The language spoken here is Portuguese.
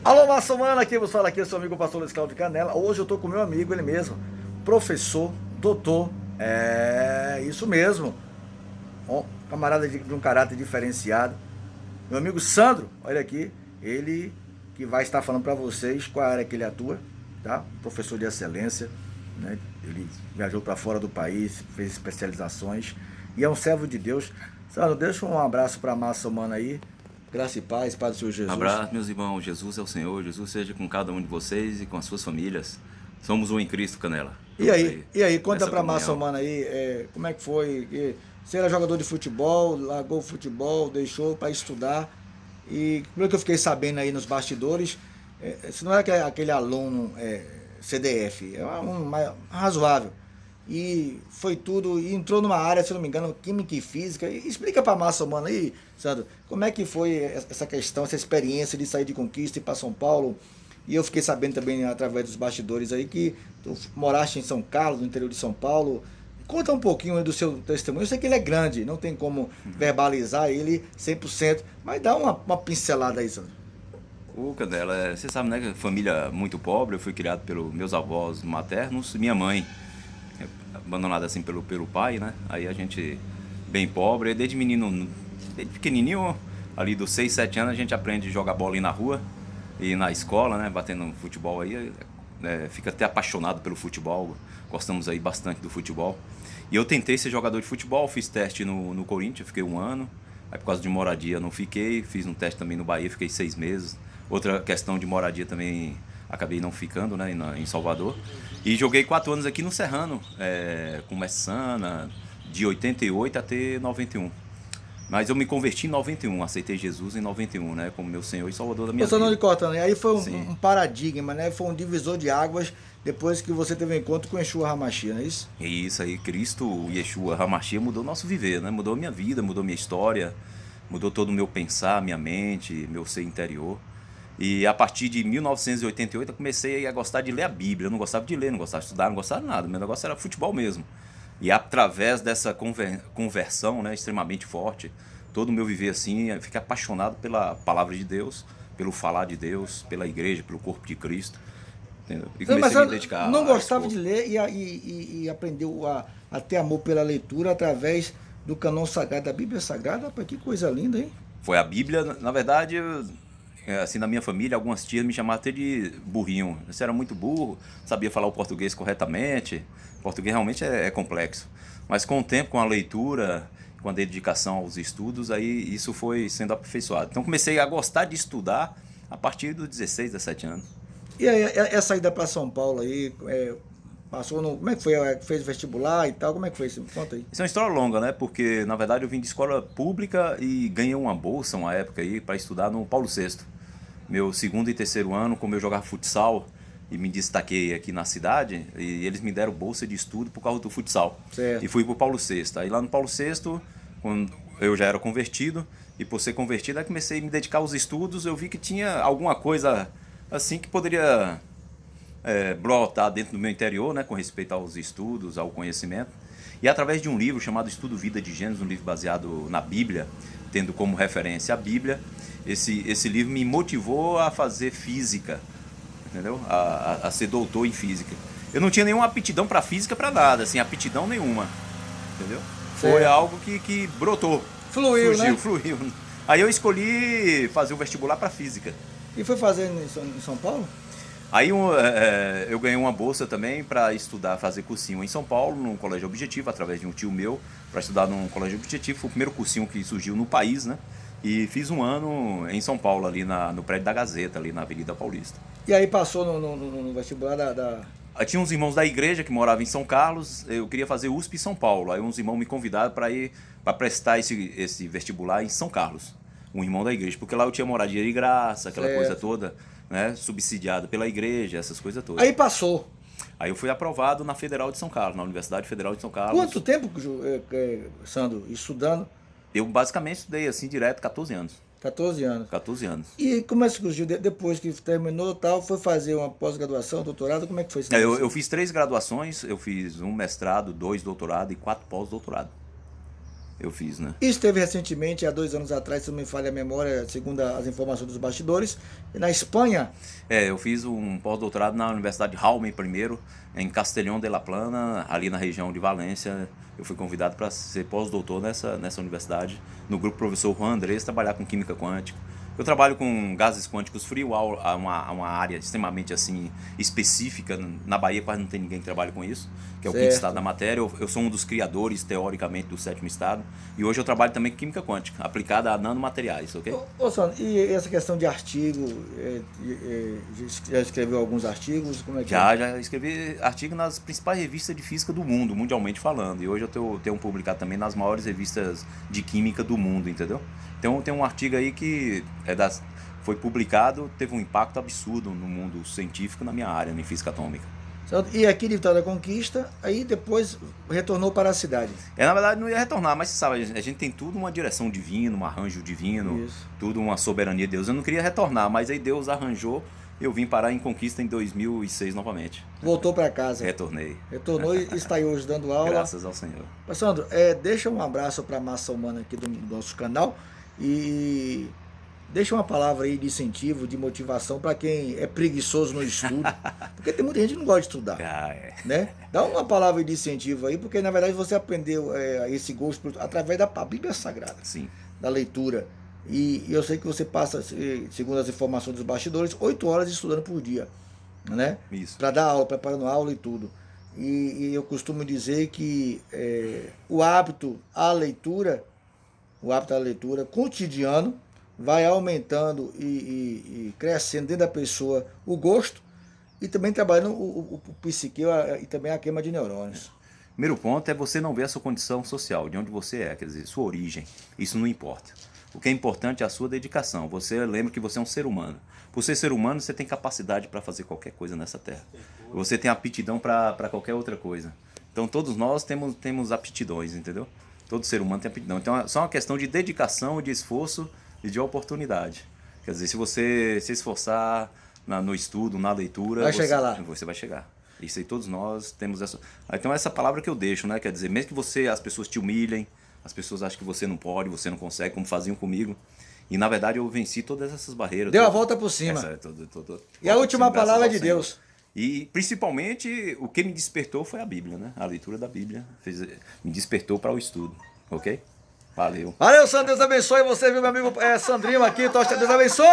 Alô, massa humana, aqui vos fala aqui, eu sou o amigo pastor Luiz Cláudio Canela. Hoje eu tô com meu amigo, ele mesmo, professor, doutor, isso mesmo, um camarada de um caráter diferenciado. Meu amigo Sandro, olha aqui, ele que vai estar falando para vocês qual área que ele atua, tá? Professor de excelência, né? Ele viajou para fora do país, fez especializações e é um servo de Deus. Sandro, deixa um abraço para a massa humana aí, graça e paz do Senhor Jesus. Abraço, meus irmãos. Jesus é o Senhor. Jesus seja com cada um de vocês e com as suas famílias. Somos um em Cristo, Canela. E Estamos aí, aí e aí, conta nessa pra massa comunhão. humana aí, como é que foi? Você era jogador de futebol, largou o futebol, deixou para estudar. E pelo que eu fiquei sabendo aí nos bastidores, você não era aquele aluno CDF, é um mais razoável. E foi tudo, e entrou numa área, se eu não me engano, química e física. E explica pra massa humana aí, Sandro, como é que foi essa questão, essa experiência de sair de Conquista e ir para São Paulo? E eu fiquei sabendo também através dos bastidores aí que tu moraste em São Carlos, no interior de São Paulo. Conta um pouquinho aí do seu testemunho. Eu sei que ele é grande, não tem como verbalizar ele 100%, mas dá uma pincelada aí, Sandro. O Canela, você sabe, né? Que família muito pobre. Eu fui criado pelos meus avós maternos. Minha mãe, abandonada assim pelo pai, né? Aí a gente, bem pobre. Desde menino, desde pequenininho, ali dos 6 7 anos, a gente aprende a jogar bola aí na rua e na escola, né? Batendo futebol aí. Fica até apaixonado pelo futebol. Gostamos aí bastante do futebol. E eu tentei ser jogador de futebol, fiz teste no Corinthians, fiquei um ano. Aí por causa de moradia não fiquei, fiz um teste também no Bahia, fiquei 6 meses. Outra questão de moradia também acabei não ficando, né, em Salvador. E joguei 4 anos aqui no Serrano, com Messana, de 88 até 91. Mas eu me converti em 91, aceitei Jesus em 91, né, como meu Senhor e Salvador da Ô, minha Sandro, de vida. cortando, e aí foi Sim. um paradigma, né? Foi um divisor de águas depois que você teve um encontro com Yeshua HaMashiach, não é isso? E isso aí, Cristo, o Yeshua HaMashiach mudou o nosso viver, né? Mudou a minha vida, mudou minha história, mudou todo o meu pensar, minha mente, meu ser interior. E a partir de 1988 eu comecei a gostar de ler a Bíblia. Eu não gostava de ler, não gostava de estudar, não gostava de nada. Meu negócio era futebol mesmo. E através dessa conversão, né, extremamente forte, todo o meu viver assim, eu fiquei apaixonado pela palavra de Deus, pelo falar de Deus, pela igreja, pelo corpo de Cristo. Entendeu? E Mas comecei a me você não dedicar a esse gostava de corpo. ler e aprendeu a ter amor pela leitura através do canon sagrado da Bíblia Sagrada? Rapaz, que coisa linda, hein? Foi a Bíblia, na verdade, assim, na minha família, algumas tias me chamavam até de burrinho. Você era muito burro, sabia falar o português corretamente. O português realmente é complexo. Mas com o tempo, com a leitura, com a dedicação aos estudos, aí isso foi sendo aperfeiçoado. Então comecei a gostar de estudar a partir dos 16, 17 anos. E aí, essa ida para São Paulo aí, passou no. Como é que foi? Fez vestibular e tal? Como é que foi isso? Me conta aí. Isso é uma história longa, né? Porque, na verdade, eu vim de escola pública e ganhei uma bolsa, uma época aí, para estudar no Paulo VI. Meu segundo e terceiro ano, como eu jogava futsal e me destaquei aqui na cidade, e eles me deram bolsa de estudo por causa do futsal. E Certo. fui pro Paulo VI. Aí lá no Paulo VI, quando eu já era convertido, e por ser convertido, aí comecei a me dedicar aos estudos, eu vi que tinha alguma coisa assim que poderia brotar dentro do meu interior, né, com respeito aos estudos, ao conhecimento. E através de um livro chamado Estudo Vida de Gênesis, um livro baseado na Bíblia, tendo como referência a Bíblia, esse livro me motivou a fazer física, entendeu? A ser doutor em física. Eu não tinha nenhuma aptidão para física, para nada, assim, aptidão nenhuma, entendeu? Foi Certo. algo que brotou, Fluiu, surgiu, né? fluiu. Aí eu escolhi fazer o vestibular para física. E foi fazer em São Paulo? Aí eu ganhei uma bolsa também para estudar, fazer cursinho em São Paulo, num colégio objetivo, através de um tio meu, para estudar num colégio objetivo. Foi o primeiro cursinho que surgiu no país, né? E fiz um ano em São Paulo, ali no prédio da Gazeta, ali na Avenida Paulista. E aí passou no vestibular Aí tinha uns irmãos da igreja que moravam em São Carlos, eu queria fazer USP em São Paulo. Aí uns irmãos me convidaram para ir para prestar esse vestibular em São Carlos, um irmão da igreja, porque lá eu tinha moradia de graça, aquela coisa Certo. toda, né, subsidiada pela igreja, essas coisas todas. Aí passou. Aí eu fui aprovado na Federal de São Carlos, na Universidade Federal de São Quanto Carlos. tempo, Sandro, estudando? Eu basicamente estudei assim direto 14 anos. 14 anos. 14 anos. E como é que surgiu? Depois que terminou tal, foi fazer uma pós-graduação, doutorado? Como é que foi esse Eu, negócio eu aí? fiz 3 graduações, eu fiz um mestrado, 2 doutorado e 4 pós-doutorado. eu fiz, né? Isso teve recentemente, há 2 anos atrás, se não me falha a memória, segundo as informações dos bastidores, na Espanha. Eu fiz um pós-doutorado na Universidade Jaume I, em Castellón de la Plana, ali na região de Valência. Eu fui convidado para ser pós-doutor nessa universidade, no grupo professor Juan Andrés, trabalhar com química quântica. Eu trabalho com gases quânticos frios, uma área extremamente assim específica. Na Bahia quase não tem ninguém que trabalha com isso, que é o quinto estado da matéria. Eu sou um dos criadores, teoricamente, do sétimo estado. E hoje eu trabalho também com química quântica, aplicada a nanomateriais, ok? Sandro, e essa questão de artigo, já escreveu alguns artigos? Como é que Já escrevi artigo nas principais revistas de física do mundo, mundialmente falando. E hoje eu tenho publicado também nas maiores revistas de química do mundo, entendeu? Então tem um artigo aí que foi publicado, teve um impacto absurdo no mundo científico na minha área, em física atômica. E aqui de Vitória da Conquista, aí depois retornou para a cidade. Na verdade não ia retornar, mas você sabe, a gente tem tudo uma direção divina, um arranjo divino, tudo uma soberania de Deus. Eu não queria retornar, mas aí Deus arranjou, eu vim parar em Conquista em 2006 novamente. Voltou para casa. Retornei. Retornou e está aí hoje dando aula. Graças ao Senhor. Sandro, deixa um abraço para a massa humana aqui do nosso canal e deixa uma palavra aí de incentivo, de motivação para quem é preguiçoso no estudo, porque tem muita gente que não gosta de estudar, né? Dá uma palavra de incentivo aí, porque na verdade você aprendeu esse gosto através da Bíblia Sagrada, sim, da leitura, e eu sei que você passa, segundo as informações dos bastidores, 8 horas estudando por dia, né? Isso. Para dar aula, preparando aula e tudo. E eu costumo dizer que o hábito à leitura cotidiano vai aumentando e crescendo dentro da pessoa o gosto e também trabalhando o psique e também a queima de neurônios. Primeiro ponto é você não ver a sua condição social, de onde você é, quer dizer, sua origem. Isso não importa. O que é importante é a sua dedicação. Você lembra que você é um ser humano. Por ser humano, você tem capacidade para fazer qualquer coisa nessa terra. Você tem aptidão para qualquer outra coisa. Então todos nós temos aptidões, entendeu? Todo ser humano tem aptidão. Então é só uma questão de dedicação, de esforço e de oportunidade. Quer dizer, se você se esforçar no estudo, na leitura, chegar lá. Você vai chegar. Isso aí todos nós temos essa. Então essa palavra que eu deixo, né? Quer dizer, mesmo que as pessoas te humilhem, as pessoas acham que você não pode, você não consegue, como faziam comigo. E na verdade eu venci todas essas barreiras. Deu a volta por cima. E a última palavra é de Deus. E principalmente o que me despertou foi a Bíblia, né? A leitura da Bíblia me despertou para o estudo, ok? Valeu. Valeu, Sandro, Deus abençoe você, viu, meu amigo Sandrinho aqui, Deus abençoe.